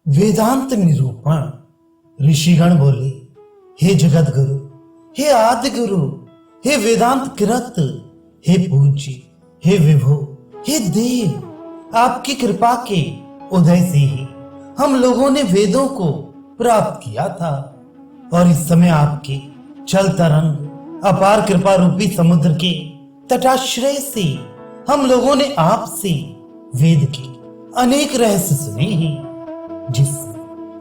वेदांत निरूपण। ऋषिगण बोले, हे जगत गुरु, हे आदि गुरु, हे वेदांत कृत, हे पूज्य, हे विभो, हे देव, आपकी कृपा के उदय से ही हम लोगों ने वेदों को प्राप्त किया था और इस समय आपके चल तरंग अपार कृपा रूपी समुद्र के तटाश्रय से हम लोगों ने आपसे वेद के अनेक रहस्य सुने हैं, जिस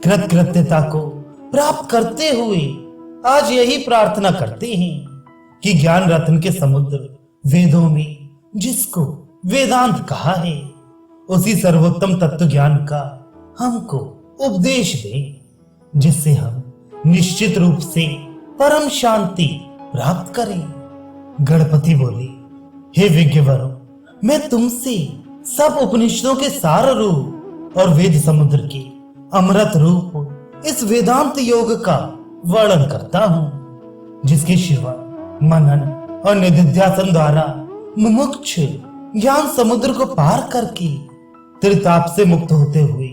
कृतकृत्यता को प्राप्त करते हुए आज यही प्रार्थना करते हैं कि ज्ञान रत्न के समुद्र वेदों में जिसको वेदांत कहा है, उसी सर्वोत्तम तत्व ज्ञान का हमको उपदेश दे, जिससे हम निश्चित रूप से परम शांति प्राप्त करें। गणपति बोले, हे विज्ञवरों, मैं तुमसे सब उपनिषदों के सार रूप और वेद समुद्र के अमृत रूप इस वेदांत योग का वर्णन करता हूँ, जिसके शिवा मनन और निधिध्यासन द्वारा मुमुक्ष ज्ञान समुद्र को पार करके त्रिताप से मुक्त होते हुए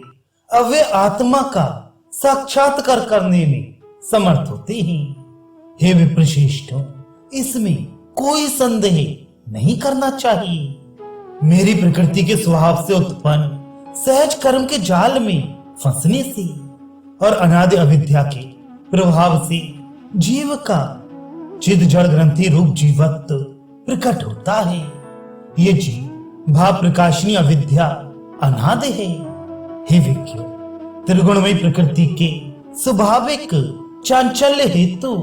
अव्यय आत्मा का साक्षात्कार करने में समर्थ होते हैं। हे विप्रश्रेष्ठों, इसमें कोई संदेह नहीं करना चाहिए। मेरी प्रकृति के स्वभाव से उत्पन्न सहज कर्म के जाल में फंसने से और अनादि अविद्या के प्रभाव से जीव का चिद जड़ ग्रंथि रूप जीवत्व प्रकट होता है। ये जीव भाव प्रकाशनी अविद्या अनादि है। हे विज्ञ, त्रिगुणमयी प्रकृति के स्वाभाविक चांचल्य हेतु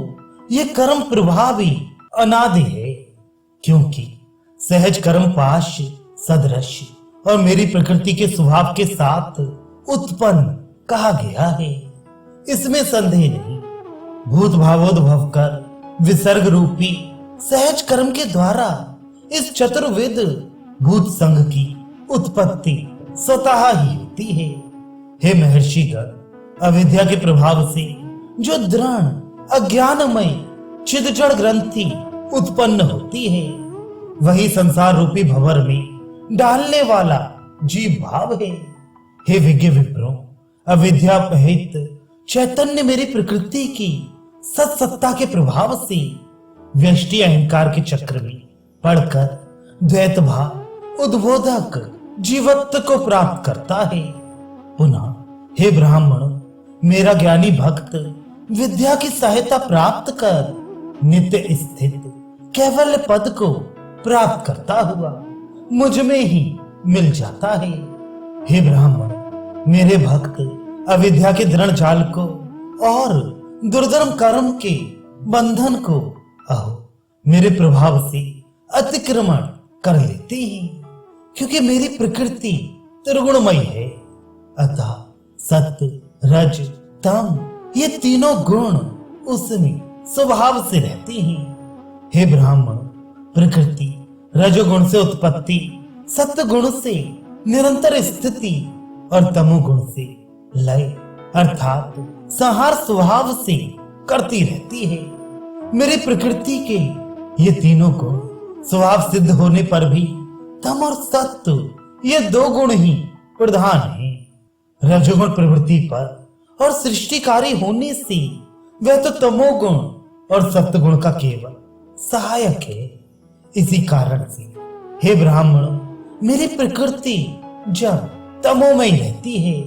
ये कर्म प्रभावी अनादि है, क्योंकि सहज कर्म पाश सदृश और मेरी प्रकृति के स्वभाव के साथ उत्पन्न कहा गया है, इसमें संदेह नहीं। भूत भावोद्भव कर विसर्ग रूपी सहज कर्म के द्वारा इस चतुर्वेद भूत संघ की उत्पत्ति स्वतः ही होती है। हे महर्षिगण, अविद्या के प्रभाव से जो दृढ़ अज्ञानमय चिदजड़ ग्रंथि उत्पन्न होती है, वही संसार रूपी भंवर में डालने वाला जीव भाव है। हे विज्ञ विप्रो, अविद्या पहित चैतन्य मेरी प्रकृति की सत्सत्ता के प्रभाव से व्यष्टि अहंकार के चक्र में पड़कर द्वैत भाव उद्बोधक जीवत्व को प्राप्त करता है। पुनः हे ब्राह्मणों, मेरा ज्ञानी भक्त विद्या की सहायता प्राप्त कर नित्य स्थित केवल पद को प्राप्त करता हुआ मुझ में ही मिल जाता है। हे ब्राह्मण, मेरे भक्त अविद्या के दृढ़ जाल को और दुर्धर्म कर्म के बंधन को मेरे प्रभाव से अतिक्रमण कर लेते हैं, क्योंकि मेरी प्रकृति त्रिगुणमयी है। अतः सत्य रज तम ये तीनों गुण उसमें स्वभाव से रहते हैं। हे ब्राह्मण, प्रकृति रजोगुण से उत्पत्ति, सत्य गुण से निरंतर स्थिति और तमोगुण से लय अर्थात संहार स्वभाव से करती रहती है। मेरी प्रकृति के ये तीनों गुण स्वभाव सिद्ध होने पर भी तम और सत्व ये दो गुण ही प्रधान हैं। रजोगुण प्रवृत्ति पर और सृष्टिकारी होने से वह तो तमोगुण और सत्वगुण का केवल सहायक है। इसी कारण से हे ब्राह्मणों, मेरी प्रकृति जब तमोमय रहती है,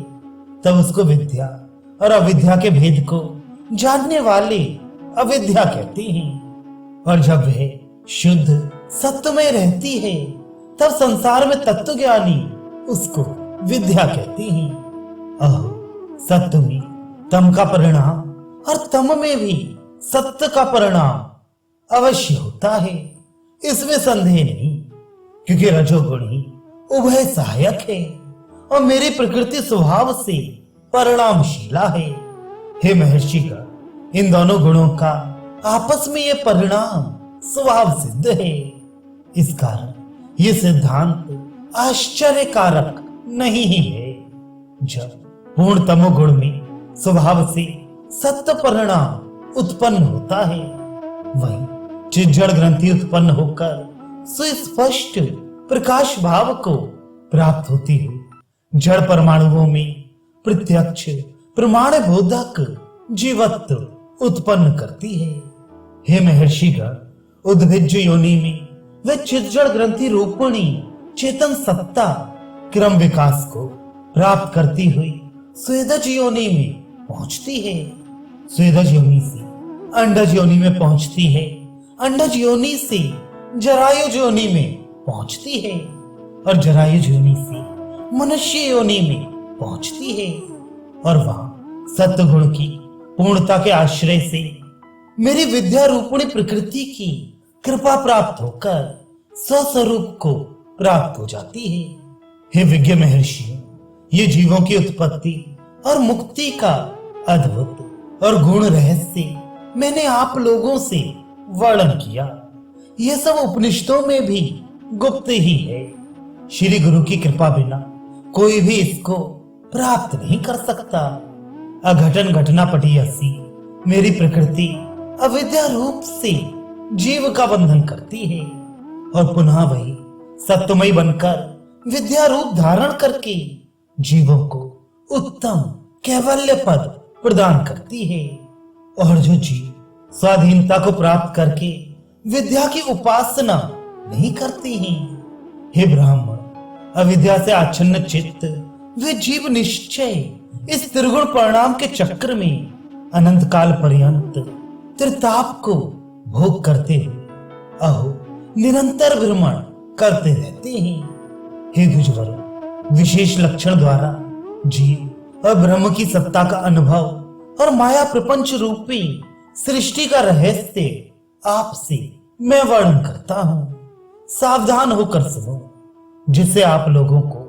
तब उसको विद्या और अविद्या के भेद को जानने वाले अविद्या कहते हैं, और जब वह शुद्ध सत्वमय रहती है, तब संसार में तत्व ज्ञानी उसको विद्या कहते हैं। सत्य में तम का परिणाम और तम में भी सत्य का परिणाम अवश्य होता है, इसमें संदेह नहीं, क्योंकि रजोगुण ही उभय सहायक है और मेरी प्रकृति स्वभाव से परिणामशीला है। हे महर्षिगण, इन दोनों गुणों का आपस में ये परिणाम स्वभाव सिद्ध है। इस कारण ये सिद्धांत आश्चर्यकारक नहीं ही है। जब पूर्ण तमोगुण में स्वभाव से सत्य परिणाम उत्पन्न होता है, वही चिज्जड़ ग्रंथि उत्पन्न होकर सुस्पष्ट प्रकाश भाव को प्राप्त होती हुई जड़ परमाणुओं में प्रत्यक्ष प्रमाण बोधक जीवत्व उत्पन्न करती है। हे महर्षिगण, उद्भिज योनि में वे चिज्जड़ ग्रंथि रूपिणी चेतन सत्ता क्रम विकास को प्राप्त करती हुई स्वेदज योनि में पहुंचती है। स्वेदज योनि से अंडज योनि में पहुंचती है। अंडज योनि से जरायुज योनि में पहुंचती है और जरायुज योनि से मनुष्य योनि में पहुंचती है और वहां सत्गुण की पूर्णता के आश्रय से मेरी विद्या रूपिणी प्रकृति की कृपा प्राप्त होकर स्वस्वरूप को प्राप्त हो जाती है। हे विज्ञ महर्षि, ये जीवों की उत्पत्ति और मुक्ति का अद्भुत और गुण रहस्य मैंने आप लोगों से वर्णन किया। यह सब उपनिषदों में भी गुप्त ही है। श्री गुरु की कृपा बिना कोई भी इसको प्राप्त नहीं कर सकता। अघटन घटना पटी ऐसी मेरी प्रकृति अविद्या रूप से जीव का बंधन करती है और पुनः वही सत्यमय बनकर विद्या रूप धारण करके जीवों को उत्तम कैवल्य पद प्रदान करती है। और जो जीव स्वाधीनता को प्राप्त करके विद्या की उपासना नहीं करते हैं, हे ब्राह्मण, अविद्या से आच्छन्न चित्त वे जीव निश्चय इस त्रिगुण परिणाम के चक्र में अनंत काल पर्यंत त्रिताप को भोग करते हुए अहो निरंतर भ्रमण करते रहते हैं। हे द्विजवर, विशेष लक्षण द्वारा जीव और ब्रह्म की सत्ता का अनुभव और माया प्रपंच रूपी सृष्टि का रहस्य आपसे मैं वर्णन करता हूं। सावधान होकर सुनो, जिससे आप लोगों को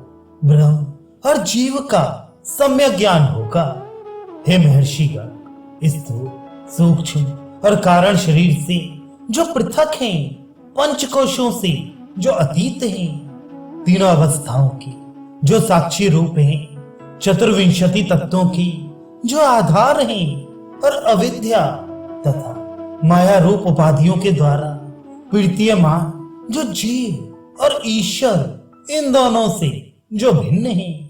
ब्रह्म और जीव का सम्यक ज्ञान होगा। हे महर्षिगण, स्थूल सूक्ष्म और कारण शरीर से जो पृथक हैं, पंचकोशों से जो अतीत हैं, तीनों अवस्थाओं की जो साक्षी रूप हैं, चतुर्विंशति तत्वों की जो आधार हैं और अविद्या तथा माया रूप उपाधियों के द्वारा पीड़ितमान जो जीव और ईश्वर इन दोनों से जो भिन्न है,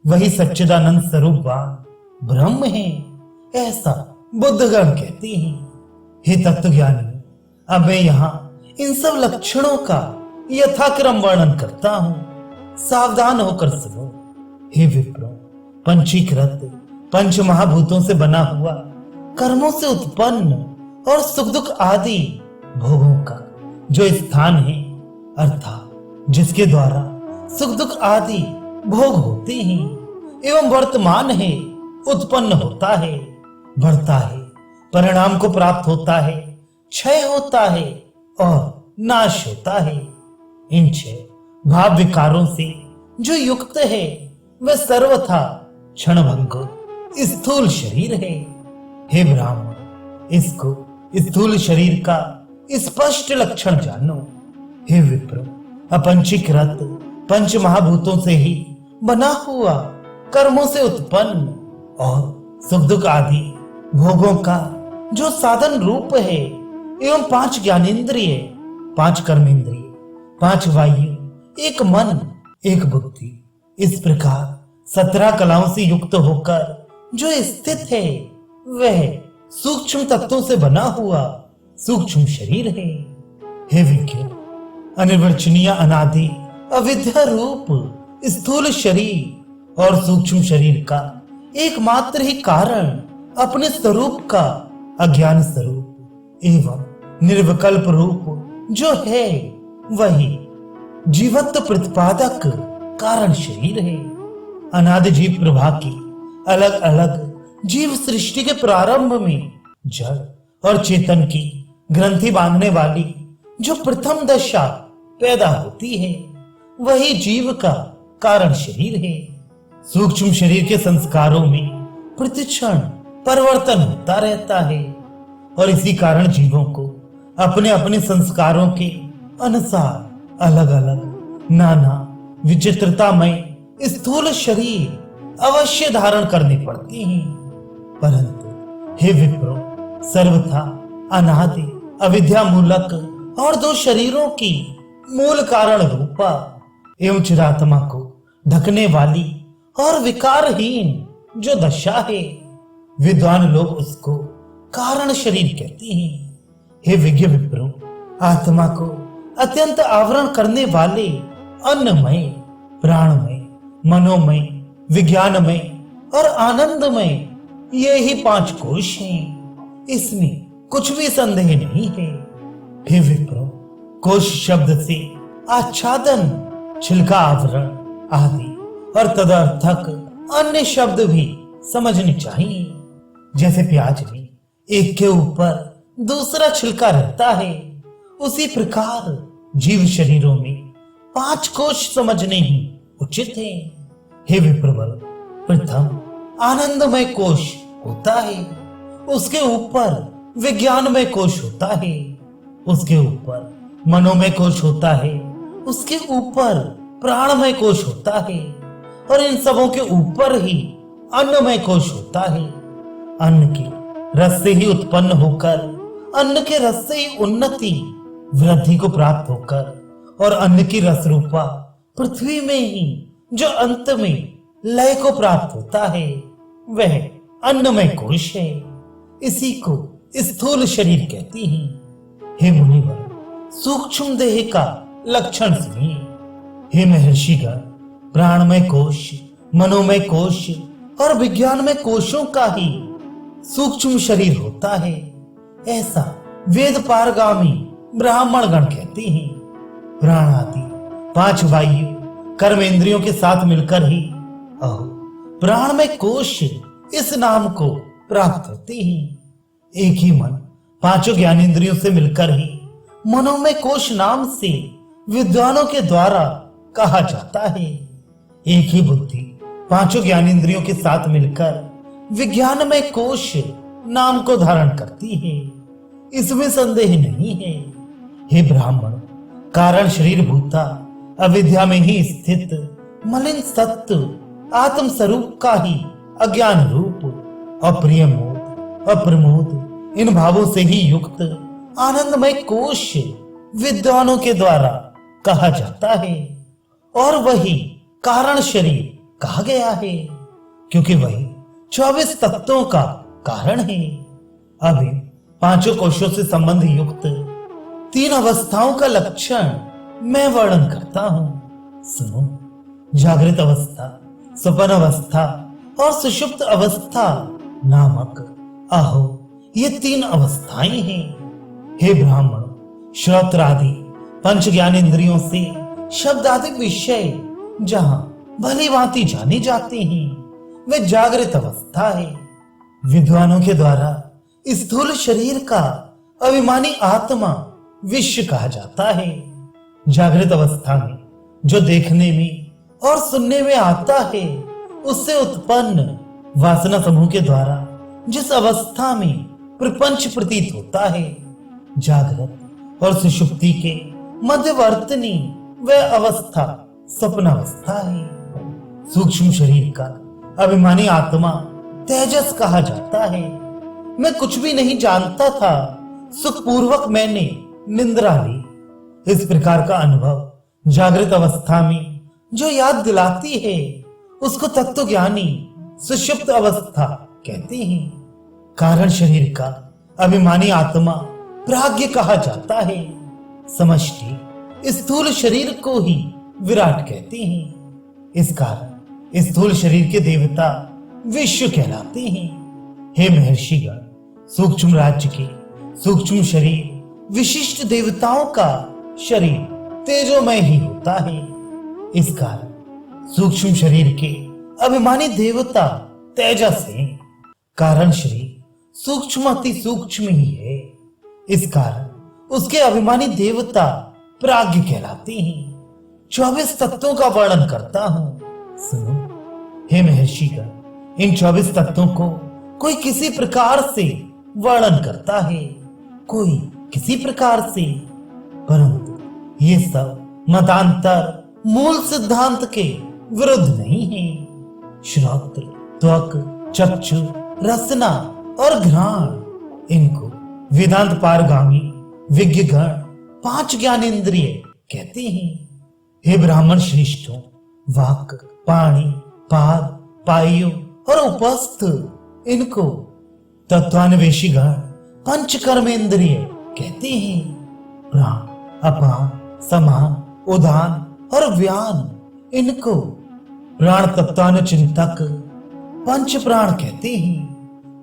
वही सच्चिदानंद स्वरूपवान ब्रह्म है, ऐसा बुद्धगण कहते हैं। हे तत्वज्ञानी, अब मैं यहाँ इन सब लक्षणों का यथाक्रम वर्णन करता हूँ। सावधान होकर सुनो। हे विप्रो, पंचीकृत पंच महाभूतों से बना हुआ, कर्मों से उत्पन्न और सुख दुख आदि भोगों का जो स्थान है, अर्थात जिसके द्वारा सुख दुख आदि भोग होते हैं एवं वर्तमान है, उत्पन्न होता है, बढ़ता है, परिणाम को प्राप्त होता है, क्षय होता है और नाश होता है। इन छह भाव विकारों से जो युक्त है वह सर्वथा क्षणभंगुर स्थूल शरीर है। हे ब्राह्मण, इसको स्थूल शरीर का स्पष्ट लक्षण जानो। हे विप्र, अपंचीकृत पंच महाभूतों से ही बना हुआ, कर्मों से उत्पन्न और सुख दुख आदि भोगों का जो साधन रूप है एवं पांच ज्ञानेन्द्रिय, पांच कर्मेंद्रिय, पांच वायु, एक मन, एक बुद्धि, इस प्रकार 17 कलाओं से युक्त होकर जो स्थित है वह सूक्ष्म तत्वों से बना हुआ सूक्ष्म शरीर है। हे विज्ञ, अनिर्वचनीय अनादि अविद्या रूप स्थूल शरीर और सूक्ष्म शरीर का एकमात्र ही कारण अपने स्वरूप का अज्ञान स्वरूप एवं निर्विकल्प रूप जो है वही जीवत्व प्रतिपादक कारण शरीर है। अनादि जीव प्रभा की अलग अलग जीव सृष्टि के प्रारंभ में जड़ और चेतन की ग्रंथि बांधने वाली जो प्रथम दशा पैदा होती है वही जीव का कारण शरीर है। सूक्ष्म शरीर के संस्कारों में प्रतिक्षण परिवर्तन होता रहता है और इसी कारण जीवों को अपने अपने संस्कारों के अनुसार अलग अलग नाना विचित्रतामय स्थूल शरीर अवश्य धारण करने पड़ते हैं। परंतु हे विप्रो, सर्वथा अनादि अविद्या मूलक और दो शरीरों की मूल कारण रूपा एवं चिरात्मा को ढकने वाली और विकारहीन जो दशा है, विद्वान लोग उसको कारण शरीर कहते हैं। हे विज्ञ विप्रो, आत्मा को अत्यंत आवरण करने वाले अन्नमय, प्राणमय, मनोमय, विज्ञानमय और आनंदमय ये ही 5 कोश हैं। इसमें कुछ भी संदेह नहीं है। हे विप्रो, कोश शब्द से आच्छादन, छिलका, आवरण आदि और तदर्थक अन्य शब्द भी समझने चाहिए। जैसे प्याज में एक के ऊपर दूसरा छिलका रहता है, उसी प्रकार जीव शरीरों में 5 कोश समझने ही उचित है। हे विप्रवर, प्रथम आनंदमय कोश होता है, उसके ऊपर विज्ञानमय कोश होता है, उसके ऊपर मनोमय कोश होता है, उसके ऊपर प्राणमय कोश होता है और इन सबों के ऊपर ही अन्नमय कोश होता है। अन्न के रस से ही उत्पन्न होकर, अन्न के रस से ही उन्नति वृद्धि को प्राप्त होकर और अन्न की रस रूपा पृथ्वी में ही जो अंत में लय को प्राप्त होता है, वह अन्नमय कोश है। इसी को स्थूल शरीर कहते हैं। हे मुनिवर, सूक्ष्म देह का लक्षण सुनिए। हे महर्षिगण, प्राणमय कोश, मनोमय कोश और विज्ञानमय कोशों का ही सूक्ष्म शरीर होता है, ऐसा वेद पारगामी ब्राह्मण गण कहते हैं। प्राण आदि 5 वायु कर्मेंद्रियों के साथ मिलकर ही अहो प्राणमय कोश इस नाम को प्राप्त होते हैं। एक ही मन 5 ज्ञानेंद्रियों से मिलकर ही मनोमय कोश नाम से विद्वानों के द्वारा कहा जाता है। एक ही बुद्धि 5 ज्ञानेंद्रियों के साथ मिलकर विज्ञानमय कोश नाम को धारण करती है, इसमें संदेह नहीं है। हे ब्राह्मण, कारण शरीर भूता अविद्या में ही स्थित मलिन सत्व आत्म स्वरूप का ही अज्ञान रूप अप्रिय मोद अप्रमोद इन भावों से ही युक्त आनंदमय कोश विद्वानों के द्वारा कहा जाता है और वही कारण शरीर कहा गया है, क्योंकि वही 24 तत्वों का कारण है। अब इन 5 कोशों से संबंध युक्त 3 अवस्थाओं का लक्षण मैं वर्णन करता हूं। सुनो। जागृत अवस्था, स्वप्न अवस्था और सुषुप्त अवस्था नामक अहो ये 3 अवस्थाएं हैं। हे ब्राह्मण, श्रोत्र आदि 5 ज्ञानेंद्रियों से शब्द आदि विषय जहां भली भांति जाने जाते हैं, वह जागृत अवस्था है। विद्वानों के द्वारा स्थूल शरीर का अभिमानी आत्मा विश्व कहा जाता है। जागृत अवस्था में जो देखने में और सुनने में आता है, उससे उत्पन्न वासना समूह के द्वारा जिस अवस्था में प्रपंच प्रतीत होता है, जागृत और सुषुप्ति के मध्यवर्तनी वह अवस्था स्वप्न अवस्था है। सूक्ष्म शरीर का अभिमानी आत्मा तेजस कहा जाता है। मैं कुछ भी नहीं जानता था, सुखपूर्वक मैंने निंद्रा ली। इस प्रकार का अनुभव जागृत अवस्था में जो याद दिलाती है, उसको तत्व ज्ञानी सुषुप्त अवस्था कहते हैं। कारण शरीर का अभिमानी आत्मा प्राज्ञ कहा जाता है। समष्टि स्थूल शरीर को ही विराट कहते हैं। इस कारण स्थूल शरीर के देवता विश्व कहलाते हैं। हे महर्षिगण, सूक्ष्म राज्य के सूक्ष्म शरीर विशिष्ट देवताओं का शरीर तेजोमय ही होता है। इस कारण सूक्ष्म शरीर के अभिमानी देवता तेजस है। कारण शरीर सूक्ष्म अति सूक्ष्म ही है। इस कारण उसके अभिमानी देवता प्राज्ञ कहलाते हैं। 24 तत्वों का वर्णन करता हूं, सुनो। हे महर्षिगण, इन 24 तत्वों को कोई किसी प्रकार से वर्णन करता है, कोई किसी प्रकार से, परंतु ये सब मतांतर मूल सिद्धांत के विरुद्ध नहीं है। श्रोत्र, त्वक, चक्षु, रसना और घ्राण इनको वेदांत पारगामी विज्ञ गण 5 ज्ञानेंद्रिय कहते हैं। हे ब्राह्मण श्रेष्ठों, वाक, पाणी, पाद, पायु और उपस्थ इनको तत्वान्वेषी गण पंच कर्मेंद्रिय कहते हैं। प्राण, अपान, समान, उदान और व्यान इनको प्राण तत्वानुचिंतक पंच प्राण कहते हैं।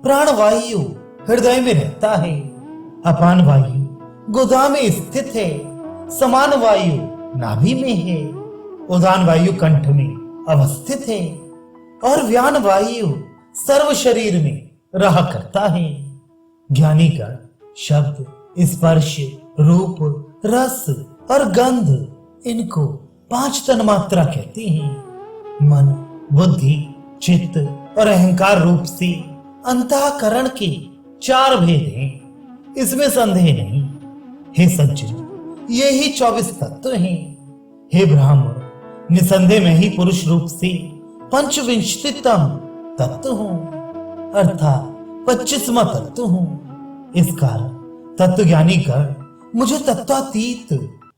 प्राण वायु हृदय में रहता है, अपान वायु गुदा में स्थित है, समान वायु नाभि में है, उदान वायु कंठ में अवस्थित है और व्यान वायु सर्व शरीर में रहा करता है। ज्ञानी का शब्द, स्पर्श, रूप, रस और गंध इनको पांच तन्मात्रा कहते हैं। मन, बुद्धि, चित्त और अहंकार रूप से अंतःकरण के चार भेद हैं, इसमें संदेह नहीं। हे सज्जन, ये ही 24 तत्व हैं। हे ब्राह्मण, निसंदेह में ही पुरुष रूप से पंचविंशतितम तत्व हूं, अर्थात 25वां तत्व हूं। इस कारण तत्वज्ञानी गण मुझे तत्वातीत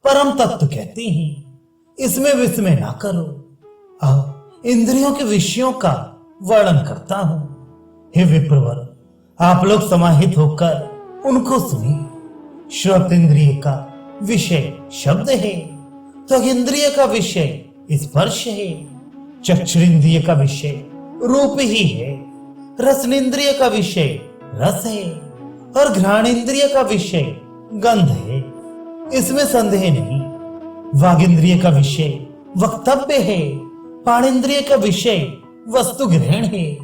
परम तत्व कहते हैं। इसमें विस्मय ना करो। अब इंद्रियों के विषयों का वर्णन करता हूं। हे विप्रवर, आप लोग समाहित होकर उनको सुनिए। श्रोत इंद्रिय का विषय शब्द है, त्वग इंद्रिय का विषय स्पर्श है, चक्षुरिंद्रिय का विषय रूप ही है, रसनेन्द्रिय का विषय रस है और घ्राणेन्द्रिय का विषय गंध है, इसमें संदेह नहीं। वागिंद्रिय का विषय वक्तव्य है, पाणेन्द्रिय का विषय वस्तु ग्रहण है,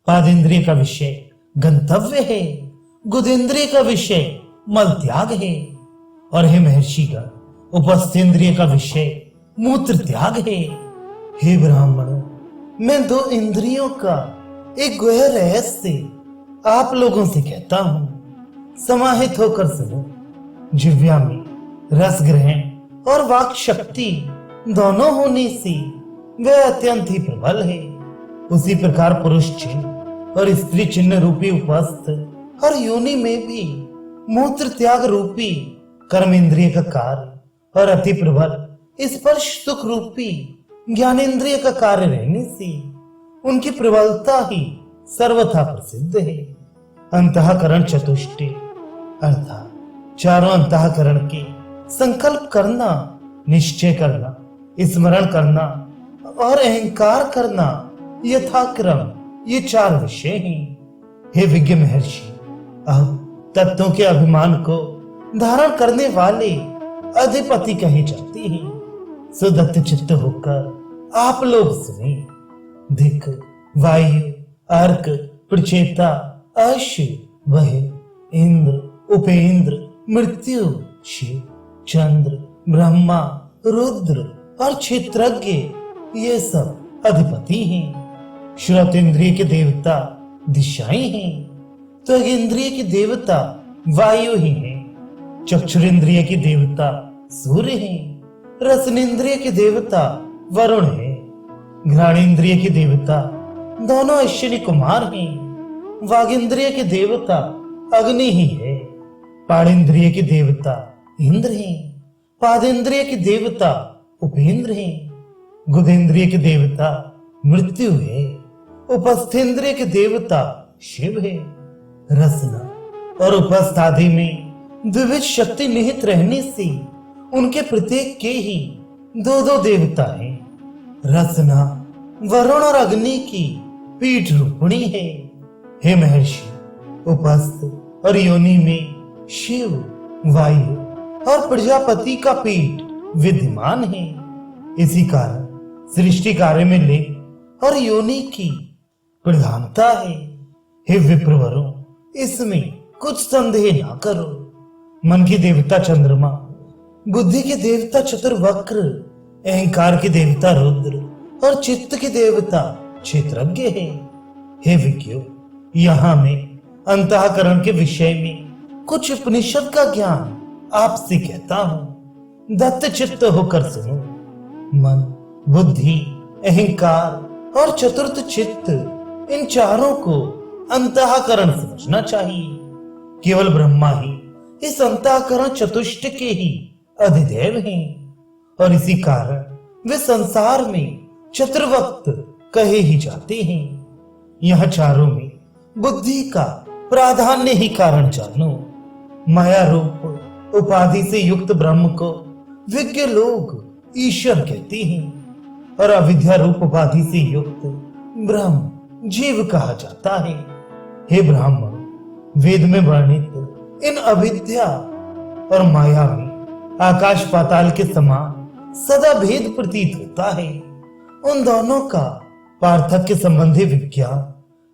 पादेन्द्रिय का विषय गंतव्य है, गुदेन्द्रिय का विषय मल त्याग है और हे महर्षिगण, उपस्थेन्द्रिय का विषय मूत्र त्याग है। हे ब्राह्मणों, मैं दो इंद्रियों का एक गहन रहस्य आप लोगों से कहता हूं, समाहित होकर सुनो। जिह्वा में रस ग्रहण और वाक शक्ति दोनों होने से वह अत्यंत ही प्रबल है। उसी प्रकार पुरुष चिन्ह और स्त्री चिन्ह रूपी उपस्थ और योनि में भी मूत्र त्याग रूपी कर्म इंद्रिय का कार्य और अति प्रबल स्पर्श सुख रूपी ज्ञानेन्द्रिय का कार्य रहने से उनकी प्रबलता ही सर्वथा प्रसिद्ध है। अंतःकरण चतुष्टय अर्थात चारों अंतःकरण के संकल्प करना, निश्चय करना, स्मरण करना और अहंकार करना यथाक्रम ये चार विषय हैं। हे विज्ञ महर्षि, अब तत्वों के अभिमान को धारण करने वाले अधिपति कहे जाते हैं। सुदत्त चित्त होकर आप लोग सुने। दिक्, वायु, अर्क, प्रचेता, अश, वह, इंद्र, उपेंद्र, मृत्यु, शिव, चंद्र, ब्रह्मा, रुद्र और क्षेत्रज्ञ ये सब अधिपति हैं। श्रोत इंद्रिय के देवता दिशाएं हैं, त्वग इंद्रिय की देवता वायु ही हैं, चक्षुरेंद्रिय की देवता सूर्य हैं, रसनेन्द्रिय के देवता वरुण है, घ्राणेन्द्रिय के देवता दोनों अश्विनी कुमार हैं, वागेंद्रिय के देवता अग्नि ही है, पाणेन्द्रिय के देवता इंद्र हैं, पादेन्द्रिय के देवता उपेंद्र हैं, गुदेन्द्रिय के देवता मृत्यु है, उपस्थेन्द्रिय के देवता शिव है। रसना और उपस्थ आदि में द्विविध शक्ति निहित रहने से उनके प्रत्येक के ही दो दो देवता हैं। रसना वरुण और अग्नि की पीठ रूपणी है। हे महर्षि, उपस्थ और योनि में शिव, वायु और प्रजापति का पीठ विद्यमान है। इसी कारण सृष्टि कार्य में लिंग और योनि की प्रधानता है। हे विप्रवरों, इसमें कुछ संदेह ना करो। मन की देवता चंद्रमा, बुद्धि के देवता चतुर्वक्र, अहंकार के देवता रुद्र और चित्त के देवता क्षेत्रज्ञ है। हे विज्ञो, यहाँ मैं अंतःकरण के विषय में कुछ उपनिषद का ज्ञान आपसे कहता हूँ। दत्त चित्त होकर सुनो। मन, बुद्धि, अहंकार और चतुर्थ चित्त, इन चारों को अंतःकरण समझना चाहिए। केवल ब्रह्मा ही इस अंतःकरण चतुष्ट के ही अधिदेव हैं और इसी कारण वे संसार में चतुर्वक्त कहे ही जाते हैं। यह चारों में बुद्धि का प्राधान्य ही कारण जानो। माया रूप उपाधि से युक्त ब्रह्म को विज्ञ लोग ईश्वर कहते हैं और अविद्या रूप उपाधि से युक्त ब्रह्म जीव कहा जाता है। हे ब्राह्मण, वेद में वर्णित इन अविद्या और माया में आकाश पाताल के समान सदा भेद प्रतीत होता है। उन दोनों का पार्थक्य संबंधी विज्ञान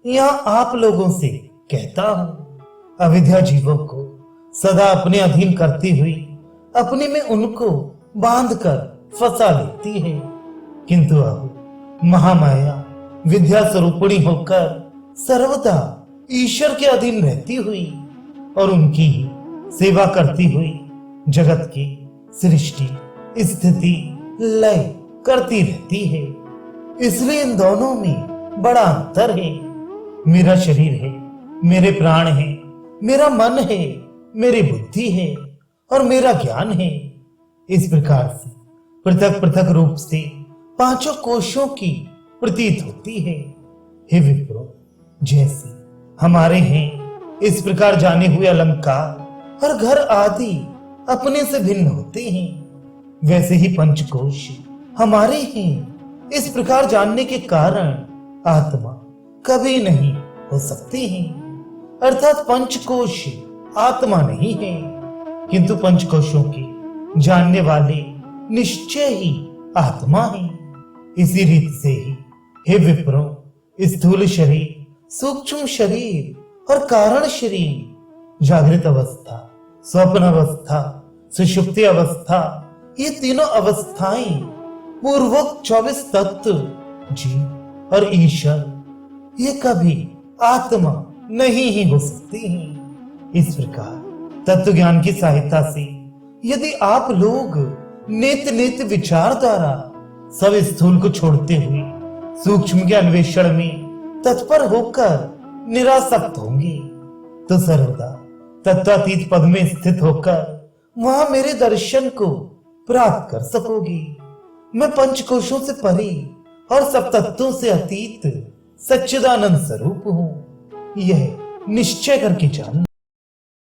यहाँ आप लोगों से कहता हूं। अविद्या जीवों को सदा अपने अधीन करती हुई अपने में उनको बांधकर फंसा लेती है, किंतु अब महामाया विद्या स्वरूपिणी होकर सर्वदा ईश्वर के अधीन रहती हुई और उनकी सेवा करती हुई जगत की सृष्टि स्थिति लय करती रहती है। इसलिए इन दोनों में बड़ा अंतर है। मेरा शरीर है, मेरे प्राण है, मेरा मन है, मेरी बुद्धि है और मेरा ज्ञान है। इस प्रकार से पृथक पृथक रूप से पांचों कोशों की प्रतीत होती है। हे विप्रो, जैसे हमारे हैं इस प्रकार जाने हुए अलंकार और घर आदि अपने से भिन्न होते हैं, वैसे ही पंचकोश हमारे हैं इस प्रकार जानने के कारण आत्मा कभी नहीं हो सकती है। अर्थात पंचकोश आत्मा नहीं है, किंतु पंचकोशों के जानने वाले निश्चय ही आत्मा है। इसी रीति से ही हे विप्रो, स्थूल शरीर, सूक्ष्म शरीर और कारण शरीर, जागृत अवस्था, स्वप्न अवस्था, सुषुप्ति अवस्था, ये तीनों अवस्थाएं पूर्वोक्त 24 तत्व जीव और ईश्वर, ये कभी आत्मा नहीं ही हो सकती हैं। इस प्रकार तत्व ज्ञान की सहायता से यदि आप लोग नेत नेत विचार द्वारा सब स्थूल को छोड़ते हुए सूक्ष्म के अन्वेषण में तत्पर होकर निरासक्त होंगे, तो सर्वदा तत्वातीत पद में स्थित होकर वहां मेरे दर्शन को प्राप्त कर सकोगे। मैं पंचकोशों से परे और सब तत्वों से अतीत सच्चिदानंद स्वरूप हूं, यह निश्चय करके जानना।